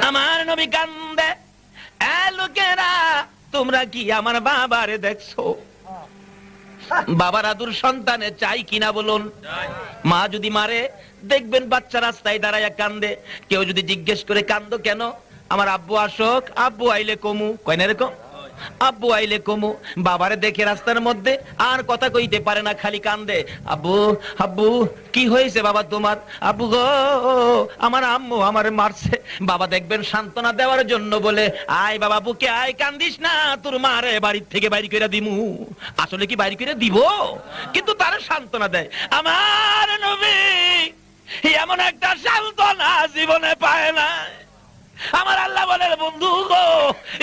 আমার নবী কান্দে। লোকেরা তোমরা কি আমার বাবারে দেখছো? বাবার আদুর সন্তানে চাই কিনা বলুন? মা যদি মারে দেখবেন বাচ্চা রাস্তায় দাঁড়ায় কান্দে। কেউ যদি জিজ্ঞেস করে কান্দো কেন? আমার আব্বু আসুক, আব্বু আইলে কমু, কয় না এরকম? আব্বু আইলে কমু। বাবারে দেখে রাস্তার মধ্যে আর কথা কইতে পারে না, খালি কান্দে। আব্বু, আব্বু কি হয়েছে বাবা তোমার? আব্বু গো, আমার আম্মু আমারে মারছে। বাবা দেখবেন সান্ত্বনা দেওয়ার জন্য বলে, আয় বাবা বুকে আয়, কান্দিস না, তোর মারে বাড়ির থেকে বাইরে কইরা দিমু। আসলে কি বাইরে কইরা দিব? কিন্তু তারা সান্ত্বনা দেয়। আমার নবী এমন একটা সান্ত্বনা জীবনে পায় না। আমার আল্লাহ বলেন, বন্ধু গো,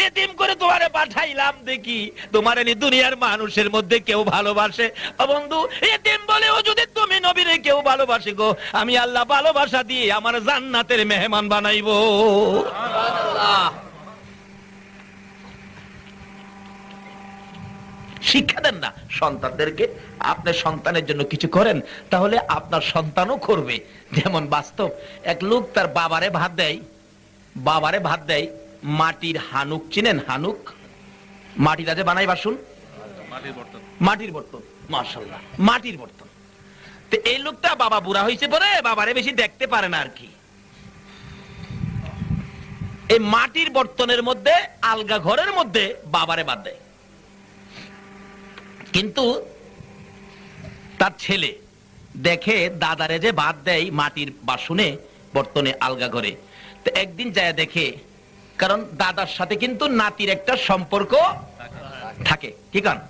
এতিম করে তোমারে পাঠাইলাম দেখি তোমারে নি দুনিয়ার মানুষের মধ্যে কেউ ভালোবাসে। ও বন্ধু, এতিম বলেও যদি তুমি নবীরে কেউ ভালোবাসে গো, আমি আল্লাহ ভালোবাসা দিয়ে আমার জান্নাতের মেহমান বানাইবো। সুবহানাল্লাহ। শিক্ষা দেন না সন্তানদেরকে। আপনার সন্তানের জন্য কিছু করেন, তাহলে আপনার সন্তানও করবে। যেমন বাস্তব এক লোক তার বাবারে ভাত দেয়, বাবারে ভাত দেয় মাটির হানুক, চিনেন হানুক? মাটির আজে বানাই বাসুন, মাটির বর্তন, মাশাআল্লাহ মাটির বর্তন। তো এই লোকটা বাবা বুড়া হয়েছে পরে বাবারে বেশি দেখতে পারে না আর কি। এই মাটির বর্তনের মধ্যে আলগা ঘরের মধ্যে বাবারে ভাত দেয়। কিন্তু তার ছেলে দেখে দাদারে যে ভাত দেয় মাটির বাসনে বর্তনে আলগা ঘরে, তো একদিন যায় দেখে, কারণ দাদার সাথে কিন্তু নাতির একটা সম্পর্ক থাকে, ঠিক আছে?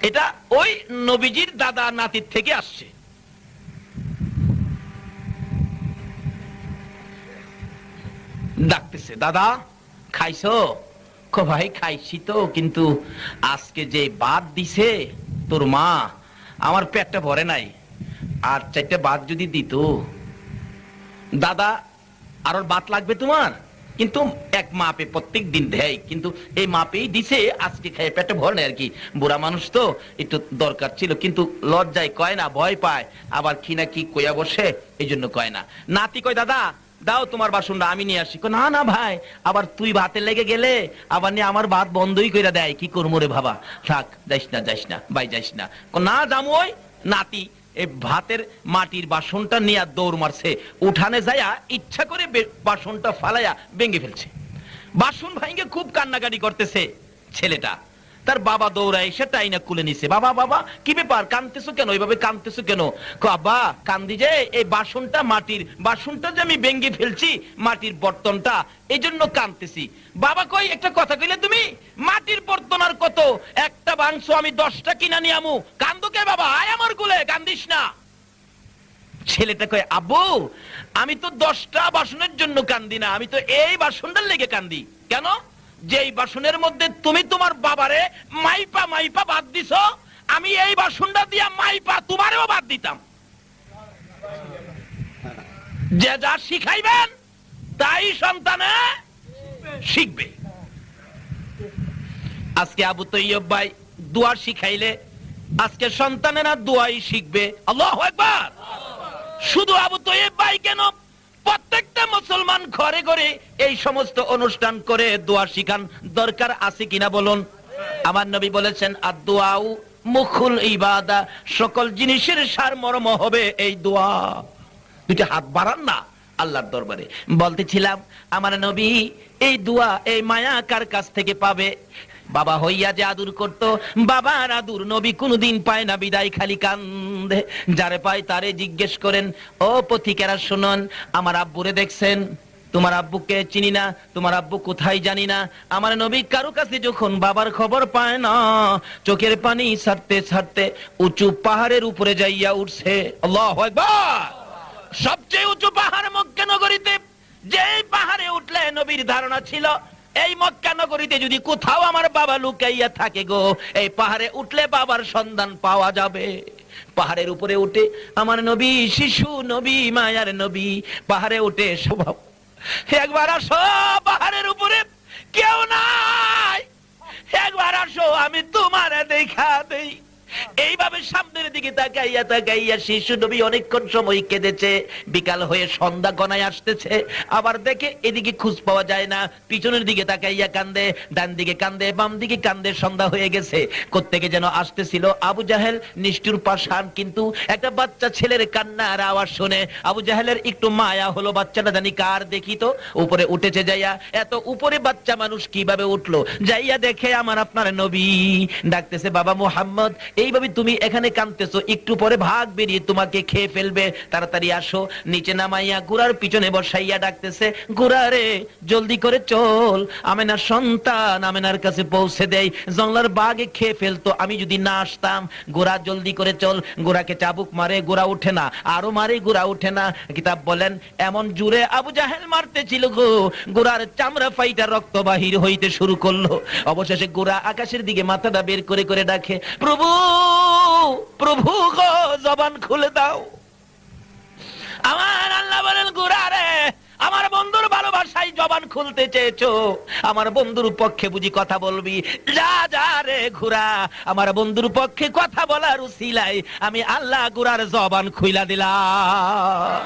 এটা ওই নবীজির দাদা নাতির থেকে আসছে। ডাকতেছে, দাদা খাইছো? কো ভাই খাইছি তো, কিন্তু আজকে যে ভাত দিছে তোর মা, আমার পেটটা ভরে নাই, আর চারটা ভাত যদি দিত। দাদা আর ভাত লাগবে তোমার? কিন্তু এক মাপে প্রত্যেক দিন দেয়, কিন্তু এই মাপেই দিছে, আজকে খেয়ে পেটে ভরে নাই আর কি। বুড়া মানুষ তো একটু দরকার ছিল, কিন্তু লজ্জায় কয় না, ভয় পায়, আবার কি না কি কইয়া বসে, এই জন্য কয় না। নাতি কয়, দাদা দাও তোমার বাসনটা আমি নিয়ে আসি। না না ভাই, আবার তুই ভাতে লেগে গেলে আবার নিয়ে আমার ভাত বন্ধই করে দেয়, কি করবো রে বাবা, থাক যাইস না, যাইস না ভাই, যাইস না। না যাবো। ওই নাতি এই ভাতের মাটির বাসনটা নিয়ে দৌড় মারছে, উঠানে যায়া ইচ্ছা করে বাসনটা ফালাইয়া ভেঙে ফেলছে। বাসন ভাঙে খুব কান্নাকাটি করতেছে ছেলেটা। তার বাবা দৌড়ায় এসে টাইনা কুলে নিছে। বাবা বাবা কি ব্যাপার, কাঁদতেছো কেন, এইভাবে কাঁদতেছো কেন? আব্বা কান্দি যে এই বাসনটা, মাটির বাসনটা যে আমি ভেঙে ফেলছি, মাটির বর্তনটা, এই জন্য কাঁদতেছি। বাবা কই, একটা কথা কইলে তুমি, মাটির বর্তন আর কত, একটা ভাঙছো আমি 10টা কিনা নিয়ে আমু, কান্দো কে বাবা, আয় আমার কুলে, কান্দিস না। ছেলেটা কয়, আব্বু আমি তো 10টা বাসনের জন্য কান্দি না, আমি তো এই বাসনটার লেগে কান্দি। কেন? যেই বাসনের মধ্যে তুমি তোমার বাবারে মাইপা মাইপা বাদ দিছো, আমি এই বাসনটা দিয়া মাইপা তোমারেও বাদ দিতাম। যে যা শিখাইবেন তাই সন্তানে শিখবে। আজকে আবু তৈয়ব ভাই দোয়া শিখাইলে আজকে সন্তানেরা দোয়াই শিখবে। আল্লাহু আকবার। শুধু আবু তৈয়ব ভাই কেন, প্রত্যেকটা মুসলমান ঘরে ঘরে এই সমস্ত অনুষ্ঠান করে দোয়া শিখান দরকার আছে কিনা বলুন? আমার নবী বলেছেন, আদ-দুআউ মুখুল ইবাদা, সকল জিনিসের সারমর্ম হবে এই দোয়া। দুইটা হাত বাড়ান না আল্লাহর দরবারে। বলতেছিলাম আমার নবী এই দোয়া, এই মায়া কার কাছ থেকে পাবে? বাবা হইয়া যে আদর করতো, বাবার আদর নবী কোনদিন পায় না, বিদায় খালি কান্দে। যারে পায় তারে জিজ্ঞেস করেন, ও পথিকেরা শুনুন, আমার আব্বুরে দেখছেন? তোমার আব্বুকে চিনি না, তোমার আব্বু কোথায় জানি না। আমার নবী কারো কাছে যখন বাবার খবর পায় না, চোখের পানি ছাড়তে ছাড়তে উঁচু পাহাড়ের উপরে যাইয়া উঠছে। আল্লাহু আকবার। সবচেয়ে উঁচু পাহাড় মক্কা নগরীতে, যেই পাহাড়ে উঠলে নবীর ধারণা ছিল এই মক্কা নগরীতে যদি কোথাও আমার বাবা লুকাইয়া থাকে গো, এই পাহাড়ে উঠলে বাবার সন্ধান পাওয়া যাবে। পাহাড়ের উপরে উঠে আমার নবী, শিশু নবী, মায়ার নবী, পাহাড়ে উঠে স্বভাব, একবার আসো পাহাড়ের উপরে, কেউ নাই, একবার আসো আমি তোমারে দেখা দেই। এইভাবে সামনের দিকে তাকাইয়া তাকাইয়া শিশু নবী অনেকক্ষণ সময় কেঁদেছে। বিকাল হয়ে সন্ধ্যা গনায় আসতেছে, আবার দেখে এদিকে খোঁজ পাওয়া যায় না, পিছনের দিকে তাকাইয়া কান্দে, ডান দিকে কান্দে, বাম দিকে কান্দে, সন্ধ্যা হয়ে গেছে। কোত্থেকে যেন আসতেছিল আবু জাহেল, নিষ্ঠুর পাষাণ, কিন্তু একটা বাচ্চা ছেলের কান্নার আওয়াজ শুনে আবু জাহেলের একটু মায়া হলো, বাচ্চাটা জানি কার দেখি তো। উপরে উঠেছে যাইয়া, এত উপরে বাচ্চা মানুষ কিভাবে উঠলো, যাইয়া দেখে আমার আপনার নবী ডাকতেছে, বাবা মুহাম্মদ, এইভাবে তুমি এখানে কাঁদতেছো, একটু পরে ভাগ বেরিয়ে তোমাকে খেয়ে ফেলবে, তাড়াতাড়ি আসো। নিচে নামাইয়া ঘোড়ার পিছনে বসাইয়া ডাকতেছে, ঘোড়া রে জলদি করে চল, আমেনার সন্তান আমেনার কাছে পৌঁছে দেয়, জংলার বাঘে খেয়ে ফেলতো আমি যদি না আসতাম। ঘোড়া জলদি করে চল। ঘোড়াকে চাবুক মারে, ঘোড়া উঠে না, আরো মারে, ঘোড়া উঠে না। কিতাব বলেন এমন জুড়ে আবু জাহেল মারতেছিল গো, ঘোড়ার চামড়া ফাইটা রক্ত বাহির হইতে শুরু করলো। অবশেষে ঘোড়া আকাশের দিকে মাথাটা বের করে করে ডাকে, প্রভু প্রভু গো, জবান খুলে দাও। আমার আল্লাহ বলেন, ঘোড়া রে, আমার বন্ধুর ভালোবাসায় জবান খুলতে চেয়েছো, আমার বন্ধুর পক্ষে বুঝি কথা বলবি? যা যা রে ঘোড়া, আমার বন্ধুর পক্ষে কথা বলার উসিলায় আমি আল্লাহ ঘোড়ার জবান খুইলা দিলাম।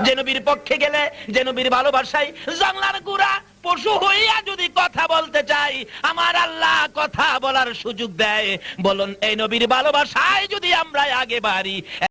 যে নবীর পক্ষে গেলে, যে নবীর ভালোবাসায় জংলার ঘোড়া পশু হইয়া যদি কথা বলতে চাই, আমার আল্লাহ কথা বলার সুযোগ দেয়। বলুন, এই নবীর ভালোবাসায় যদি আমরা আগে বাড়ি,